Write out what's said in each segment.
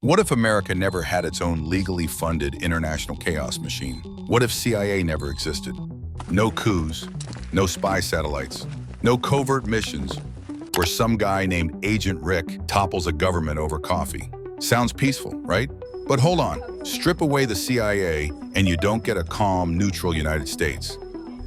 What if America never had its own legally funded international chaos machine? What if CIA never existed? No coups, no spy satellites, no covert missions where some guy named Agent Rick topples a government over coffee. Sounds peaceful, right? But hold on, strip away the CIA and you don't get a calm, neutral United States.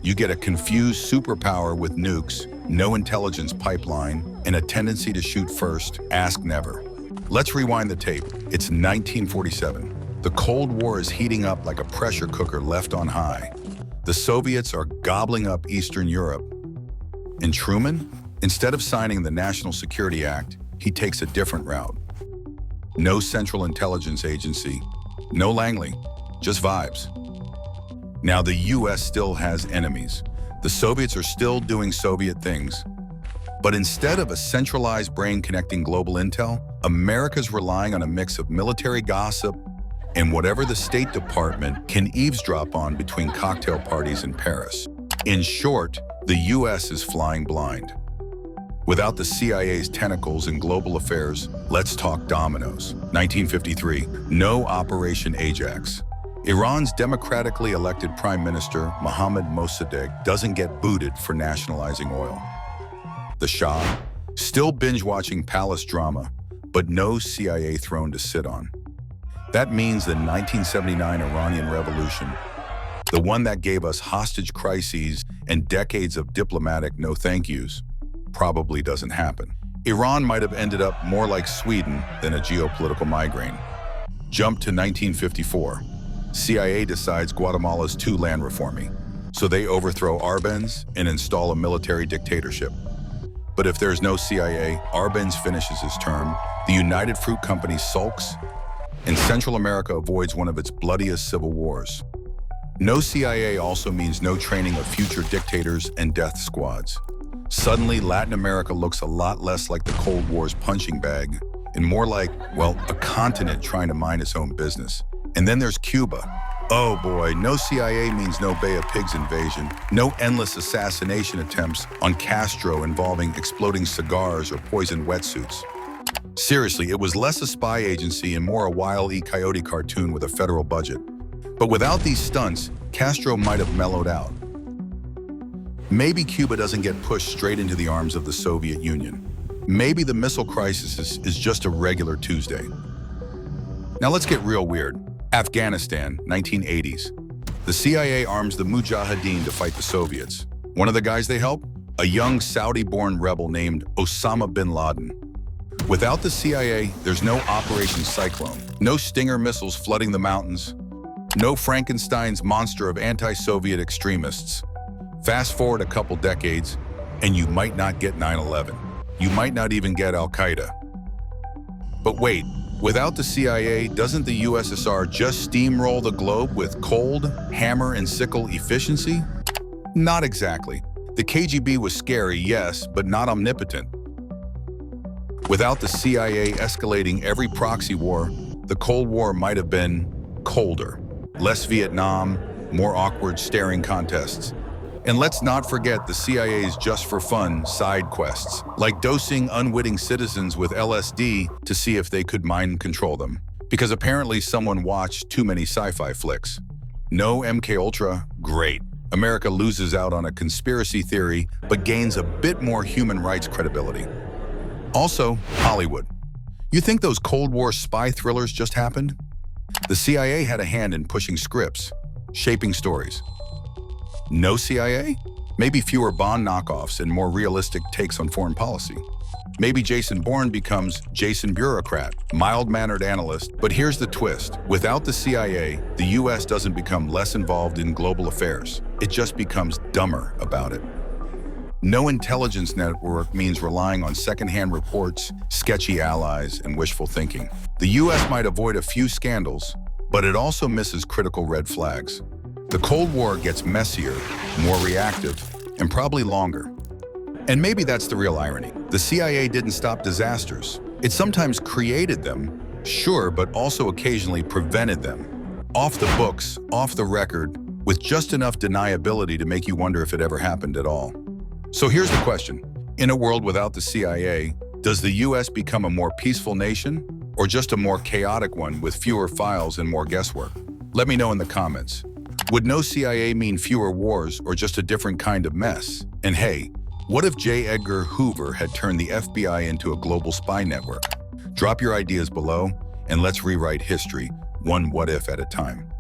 You get a confused superpower with nukes, no intelligence pipeline, and a tendency to shoot first, ask never. Let's rewind the tape. It's 1947. The Cold War is heating up like a pressure cooker left on high. The Soviets are gobbling up Eastern Europe. And Truman, instead of signing the National Security Act, he takes a different route. No Central Intelligence Agency, no Langley, just vibes. Now the US still has enemies. The Soviets are still doing Soviet things. But instead of a centralized brain connecting global intel, America's relying on a mix of military gossip and whatever the State Department can eavesdrop on between cocktail parties in Paris. In short, the US is flying blind. Without the CIA's tentacles in global affairs, let's talk dominoes. 1953, no Operation Ajax. Iran's democratically elected Prime Minister, Mosaddegh, doesn't get booted for nationalizing oil. The Shah, still binge-watching palace drama, but no CIA throne to sit on. That means the 1979 Iranian Revolution, the one that gave us hostage crises and decades of diplomatic no thank yous, probably doesn't happen. Iran might have ended up more like Sweden than a geopolitical migraine. Jump to 1954. CIA decides Guatemala's too land reformy, so they overthrow Arbenz and install a military dictatorship. But if there's no CIA, Arbenz finishes his term, the United Fruit Company sulks, and Central America avoids one of its bloodiest civil wars. No CIA also means no training of future dictators and death squads. Suddenly, Latin America looks a lot less like the Cold War's punching bag and more like, well, a continent trying to mind its own business. And then there's Cuba. Oh boy, no CIA means no Bay of Pigs invasion, no endless assassination attempts on Castro involving exploding cigars or poisoned wetsuits. Seriously, it was less a spy agency and more a Wile E. Coyote cartoon with a federal budget. But without these stunts, Castro might have mellowed out. Maybe Cuba doesn't get pushed straight into the arms of the Soviet Union. Maybe the missile crisis is just a regular Tuesday. Now let's get real weird. Afghanistan, 1980s. The CIA arms the Mujahideen to fight the Soviets. One of the guys they help? A young Saudi-born rebel named Osama bin Laden. Without the CIA, there's no Operation Cyclone, no Stinger missiles flooding the mountains, no Frankenstein's monster of anti-Soviet extremists. Fast forward a couple decades, and you might not get 9/11. You might not even get Al-Qaeda. But wait, without the CIA, doesn't the USSR just steamroll the globe with cold, hammer and sickle efficiency? Not exactly. The KGB was scary, yes, but not omnipotent. Without the CIA escalating every proxy war, the Cold War might have been colder. Less Vietnam, more awkward staring contests. And let's not forget the CIA's just-for-fun side quests, like dosing unwitting citizens with LSD to see if they could mind control them. Because apparently someone watched too many sci-fi flicks. No MKUltra? Great. America loses out on a conspiracy theory, but gains a bit more human rights credibility. Also, Hollywood. You think those Cold War spy thrillers just happened? The CIA had a hand in pushing scripts, shaping stories. No CIA? Maybe fewer Bond knockoffs and more realistic takes on foreign policy. Maybe Jason Bourne becomes Jason Bureaucrat, mild-mannered analyst. But here's the twist. Without the CIA, the US doesn't become less involved in global affairs. It just becomes dumber about it. No intelligence network means relying on secondhand reports, sketchy allies, and wishful thinking. The US might avoid a few scandals, but it also misses critical red flags. The Cold War gets messier, more reactive, and probably longer. And maybe that's the real irony. The CIA didn't stop disasters. It sometimes created them, sure, but also occasionally prevented them. Off the books, off the record, with just enough deniability to make you wonder if it ever happened at all. So here's the question. In a world without the CIA, does the US become a more peaceful nation Or just a more chaotic one with fewer files and more guesswork? Let me know in the comments. Would no CIA mean fewer wars or just a different kind of mess? And hey, what if J. Edgar Hoover had turned the FBI into a global spy network? Drop your ideas below, and let's rewrite history, one what if at a time.